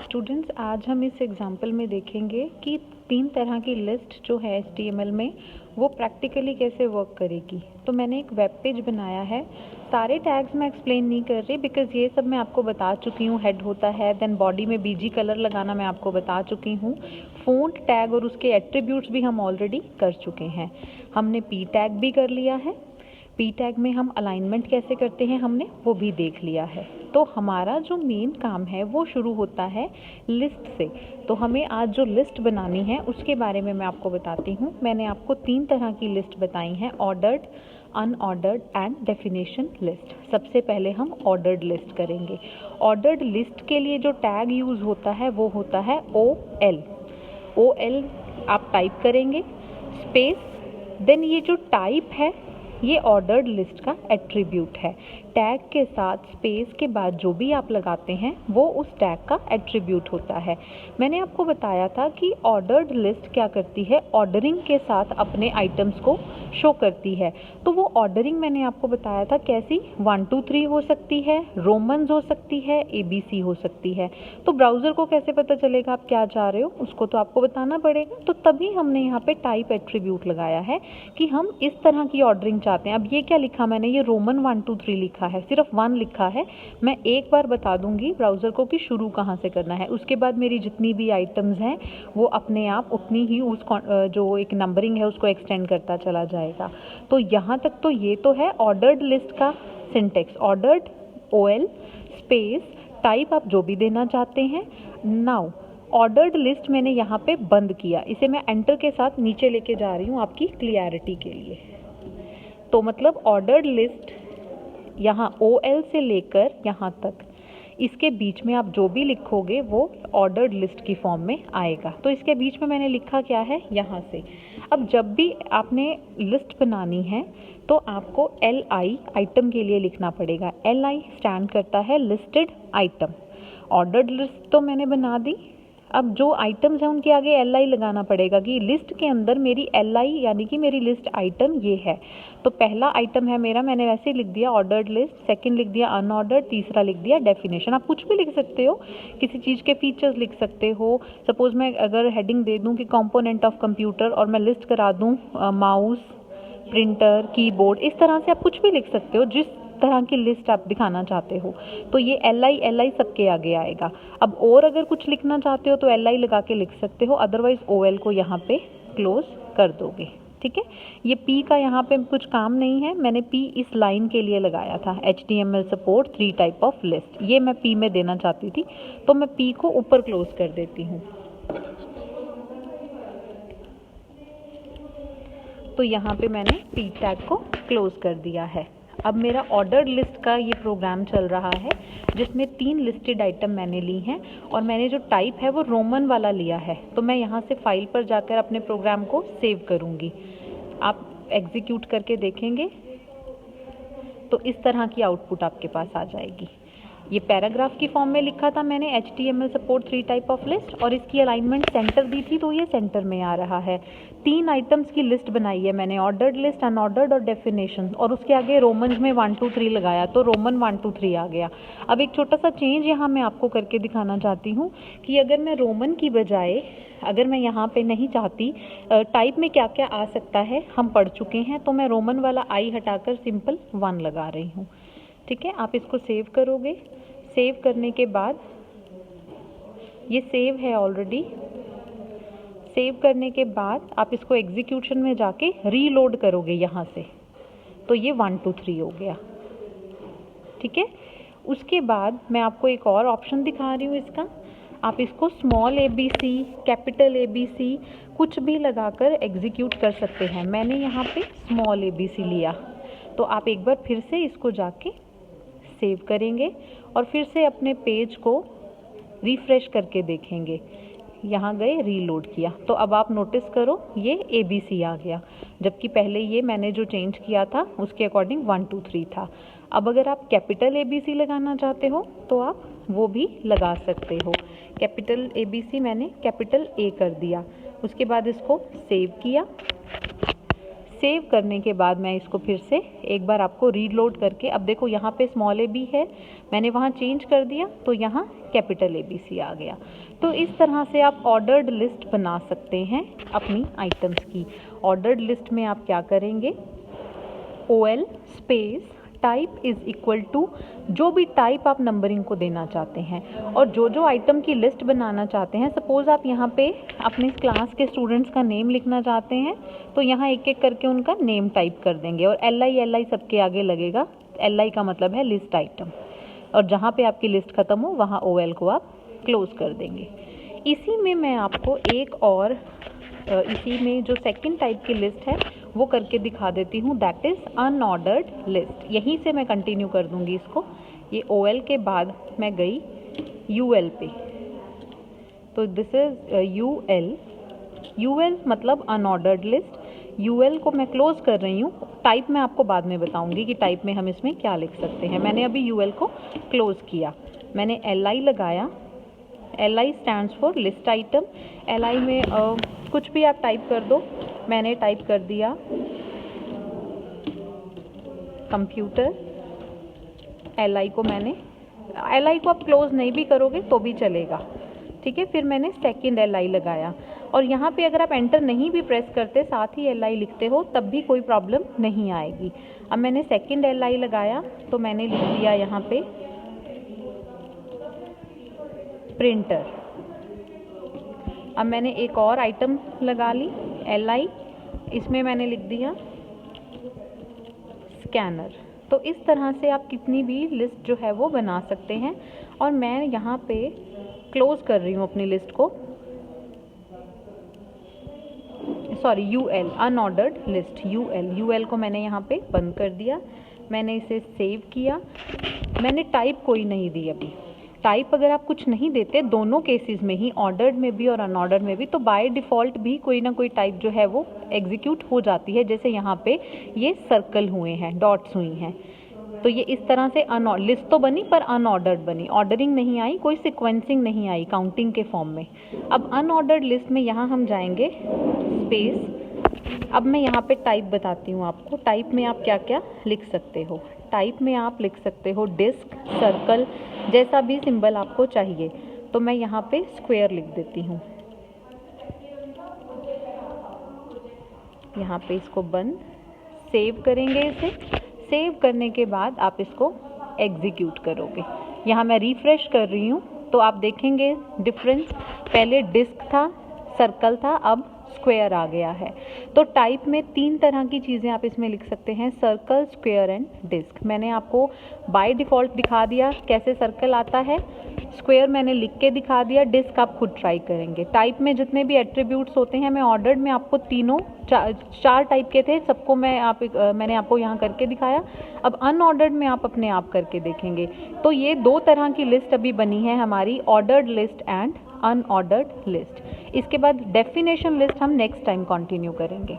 Students, आज हम इस एग्जाम्पल में देखेंगे कि 3 तरह की लिस्ट जो है HTML में वो प्रैक्टिकली कैसे वर्क करेगी। तो मैंने एक वेब पेज बनाया है। सारे टैग्स मैं एक्सप्लेन नहीं कर रही बिकॉज़ ये सब मैं आपको बता चुकी हूँ। हेड होता है, देन बॉडी में बीजी कलर लगाना मैं आपको बता चुकी हूँ। फ़ॉन्ट टैग और उसके एट्रीब्यूट्स भी हम ऑलरेडी कर चुके हैं। हमने पी टैग भी कर लिया है। पी टैग में हम अलाइनमेंट कैसे करते हैं हमने वो भी देख लिया है। तो हमारा जो मेन काम है वो शुरू होता है लिस्ट से। तो हमें आज जो लिस्ट बनानी है उसके बारे में मैं आपको बताती हूँ। मैंने आपको 3 तरह की लिस्ट बताई हैं, ordered, unordered and definition list. सबसे पहले हम ऑर्डर्ड लिस्ट करेंगे। ऑर्डर्ड लिस्ट के लिए जो टैग यूज़ होता है वो होता है OL। OL आप टाइप करेंगे स्पेस, देन ये जो टाइप है ये ऑर्डर्ड लिस्ट का एट्रीब्यूट है। टैग के साथ स्पेस के बाद जो भी आप लगाते हैं वो उस टैग का एट्रीब्यूट होता है। मैंने आपको बताया था कि ऑर्डर्ड लिस्ट क्या करती है, ऑर्डरिंग के साथ अपने आइटम्स को शो करती है। तो वो ऑर्डरिंग मैंने आपको बताया था कैसी, 1 2 3 हो सकती है, रोमन्स हो सकती है, ABC हो सकती है। तो ब्राउज़र को कैसे पता चलेगा आप क्या चाह रहे हो, उसको तो आपको बताना पड़ेगा। तो तभी हमने यहाँ पे टाइप एट्रीब्यूट लगाया है कि हम इस तरह की ऑर्डरिंग चाहते हैं। अब ये क्या लिखा मैंने, ये रोमन 1 2 3 लिखा है, सिर्फ 1 लिखा है। मैं एक बार बता दूंगी ब्राउज़र को कि शुरू कहाँ से करना है। उसके बाद मेरी जितनी भी आइटम्स हैं वो अपने आप उतनी ही उस जो एक नंबरिंग है उसको एक्सटेंड करता चला जाएगा। तो यहाँ तक तो ये तो है ऑर्डर्ड लिस्ट का syntax, ordered OL space type आप जो भी देना चाहते हैं। नाउ ऑर्डर्ड लिस्ट मैंने यहाँ पे बंद किया, इसे मैं एंटर के साथ नीचे लेके जा रही हूँ आपकी क्लियरिटी के लिए। तो मतलब ऑर्डर्ड लिस्ट यहाँ OL से लेकर यहाँ तक, इसके बीच में आप जो भी लिखोगे वो ऑर्डर्ड लिस्ट की फॉर्म में आएगा। तो इसके बीच में मैंने लिखा क्या है यहाँ से। अब जब भी आपने लिस्ट बनानी है तो आपको LI आइटम के लिए लिखना पड़ेगा। LI स्टैंड करता है लिस्टेड आइटम। ऑर्डर्ड लिस्ट तो मैंने बना दी, अब जो आइटम्स हैं उनके आगे LI लगाना पड़ेगा कि लिस्ट के अंदर मेरी LI यानी कि मेरी लिस्ट आइटम ये है। तो पहला आइटम है मेरा, मैंने वैसे ही लिख दिया ऑर्डर्ड लिस्ट, सेकंड लिख दिया अनऑर्डर्ड, तीसरा लिख दिया डेफिनेशन। आप कुछ भी लिख सकते हो, किसी चीज़ के फीचर्स लिख सकते हो। सपोज मैं अगर हेडिंग दे दूँ कि कंपोनेंट ऑफ कंप्यूटर और मैं लिस्ट करा दूँ माउस, प्रिंटर, कीबोर्ड, इस तरह से आप कुछ भी लिख सकते हो जिस तरह की लिस्ट आप दिखाना चाहते हो। तो ये LI सबके आगे आएगा। अब और अगर कुछ लिखना चाहते हो तो LI लगा के लिख सकते हो, अदरवाइज OL को यहाँ पे क्लोज कर दोगे। ठीक है, ये P का यहाँ पे कुछ काम नहीं है, मैंने P इस लाइन के लिए लगाया था, HTML support 3 type of list, ये मैं P में देना चाहती थी तो मैं P को ऊपर क्लोज कर देती हूँ। तो यहाँ पे मैंने P टैग को क्लोज कर दिया है। अब मेरा ऑर्डर्ड लिस्ट का ये प्रोग्राम चल रहा है जिसमें 3 लिस्टेड आइटम मैंने ली हैं और मैंने जो टाइप है वो रोमन वाला लिया है। तो मैं यहाँ से फाइल पर जाकर अपने प्रोग्राम को सेव करूँगी। आप एग्जीक्यूट करके देखेंगे तो इस तरह की आउटपुट आपके पास आ जाएगी। ये पैराग्राफ की फॉर्म में लिखा था मैंने HTML support 3 type of list और इसकी अलाइनमेंट सेंटर दी थी तो ये सेंटर में आ रहा है। 3 आइटम्स की लिस्ट बनाई है मैंने, ऑर्डर्ड लिस्ट, अनऑर्डर्ड और डेफिनेशन, और उसके आगे रोमन में 1 2 3 लगाया तो रोमन 1 2 3 आ गया। अब एक छोटा सा चेंज यहाँ मैं आपको करके दिखाना चाहती हूँ कि अगर मैं रोमन की बजाय, अगर मैं यहाँ पे नहीं चाहती, टाइप में क्या क्या आ सकता है हम पढ़ चुके हैं, तो मैं रोमन वाला I हटाकर सिंपल 1 लगा रही हूँ। ठीक है, आप इसको सेव करोगे। सेव करने के बाद ये सेव है ऑलरेडी। सेव करने के बाद आप इसको एग्जीक्यूशन में जाके रीलोड करोगे यहाँ से, तो ये 1 2 3 हो गया। ठीक है, उसके बाद मैं आपको एक और ऑप्शन दिखा रही हूँ इसका। आप इसको स्मॉल ABC, कैपिटल ABC कुछ भी लगाकर एग्जीक्यूट कर सकते हैं। मैंने यहाँ पे स्मॉल ABC लिया, तो आप एक बार फिर से इसको जाके सेव करेंगे और फिर से अपने पेज को रिफ़्रेश करके देखेंगे। यहाँ गए, रीलोड किया, तो अब आप नोटिस करो ये ABC आ गया, जबकि पहले ये मैंने जो चेंज किया था उसके अकॉर्डिंग 1 2 3 था। अब अगर आप कैपिटल ABC लगाना चाहते हो तो आप वो भी लगा सकते हो। कैपिटल ABC मैंने कैपिटल A कर दिया, उसके बाद इसको सेव किया। सेव करने के बाद मैं इसको फिर से एक बार आपको रीलोड करके, अब देखो यहाँ पे स्मॉल a b है, मैंने वहाँ चेंज कर दिया तो यहाँ कैपिटल ABC आ गया। तो इस तरह से आप ऑर्डर्ड लिस्ट बना सकते हैं अपनी आइटम्स की। ऑर्डर्ड लिस्ट में आप क्या करेंगे, OL space type is equal to जो भी टाइप आप नंबरिंग को देना चाहते हैं, और जो आइटम की लिस्ट बनाना चाहते हैं, सपोज़ आप यहाँ पे अपने क्लास के स्टूडेंट्स का नेम लिखना चाहते हैं तो यहाँ एक एक करके उनका नेम टाइप कर देंगे और LI सबके आगे लगेगा। LI का मतलब है लिस्ट आइटम, और जहाँ पे आपकी लिस्ट ख़त्म हो वहाँ OL को आप क्लोज़ कर देंगे। इसी में मैं आपको एक और इसी में जो सेकंड टाइप की लिस्ट है वो करके दिखा देती हूँ, दैट इज़ अनऑर्डर्ड लिस्ट। यहीं से मैं कंटिन्यू कर दूँगी इसको। ये OL के बाद मैं गई UL पे, तो दिस इज़ UL मतलब अनऑर्डर्ड लिस्ट। UL को मैं क्लोज कर रही हूँ। टाइप मैं आपको बाद में बताऊँगी कि टाइप में हम इसमें क्या लिख सकते हैं। मैंने अभी UL को क्लोज किया, मैंने LI लगाया। LI stands for list item. LI में कुछ भी आप टाइप कर दो, मैंने टाइप कर दिया कंप्यूटर। LI को आप क्लोज नहीं भी करोगे तो भी चलेगा, ठीक है। फिर मैंने सेकंड LI लगाया, और यहाँ पे अगर आप एंटर नहीं भी प्रेस करते साथ ही LI लिखते हो तब भी कोई प्रॉब्लम नहीं आएगी। अब मैंने सेकंड LI लगाया तो मैंने लिख दिया यहाँ पे प्रिंटर। अब मैंने एक और आइटम लगा ली LI, इसमें मैंने लिख दिया स्कैनर। तो इस तरह से आप कितनी भी लिस्ट जो है वो बना सकते हैं। और मैं यहाँ पे क्लोज कर रही हूँ अपनी लिस्ट को, sorry UL unordered list. UL को मैंने यहाँ पे बंद कर दिया, मैंने इसे सेव किया। मैंने टाइप कोई नहीं दी अभी। टाइप अगर आप कुछ नहीं देते दोनों केसेस में ही, ऑर्डर्ड में भी और अनऑर्डर्ड में भी, तो बाय डिफ़ॉल्ट भी कोई ना कोई टाइप जो है वो एग्जीक्यूट हो जाती है। जैसे यहाँ पे ये सर्कल हुए हैं, डॉट्स हुई हैं, तो ये इस तरह से लिस्ट तो बनी पर अनऑर्डर्ड बनी, ऑर्डरिंग नहीं आई, कोई सिक्वेंसिंग नहीं आई काउंटिंग के फॉर्म में। अब अनऑर्डर्ड लिस्ट में यहाँ हम जाएंगे स्पेस। अब मैं यहाँ पे टाइप बताती हूँ आपको। टाइप में आप क्या क्या लिख सकते हो। टाइप में आप लिख सकते हो डिस्क, सर्कल, जैसा भी सिंबल आपको चाहिए। तो मैं यहाँ पे स्क्वायर लिख देती हूँ। यहाँ पे इसको बंद, सेव करेंगे इसे। सेव करने के बाद आप इसको एग्जीक्यूट करोगे। यहाँ मैं रिफ्रेश कर रही हूँ तो आप देखेंगे डिफरेंस, पहले डिस्क था, सर्कल था, अब स्क्वायर आ गया है। तो टाइप में 3 तरह की चीज़ें आप इसमें लिख सकते हैं, सर्कल, स्क्वायर एंड डिस्क। मैंने आपको बाय डिफ़ॉल्ट दिखा दिया कैसे सर्कल आता है, स्क्वायर मैंने लिख के दिखा दिया, डिस्क आप खुद ट्राई करेंगे। टाइप में जितने भी एट्रीब्यूट्स होते हैं, मैं ऑर्डर्ड में आपको तीनों 4 टाइप के थे, सबको मैंने आपको यहाँ करके दिखाया। अब अनऑर्डर्ड में आप अपने आप करके देखेंगे। तो ये 2 तरह की लिस्ट अभी बनी है हमारी, ordered list and unordered list. इसके बाद डेफिनेशन लिस्ट हम नेक्स्ट टाइम कंटिन्यू करेंगे।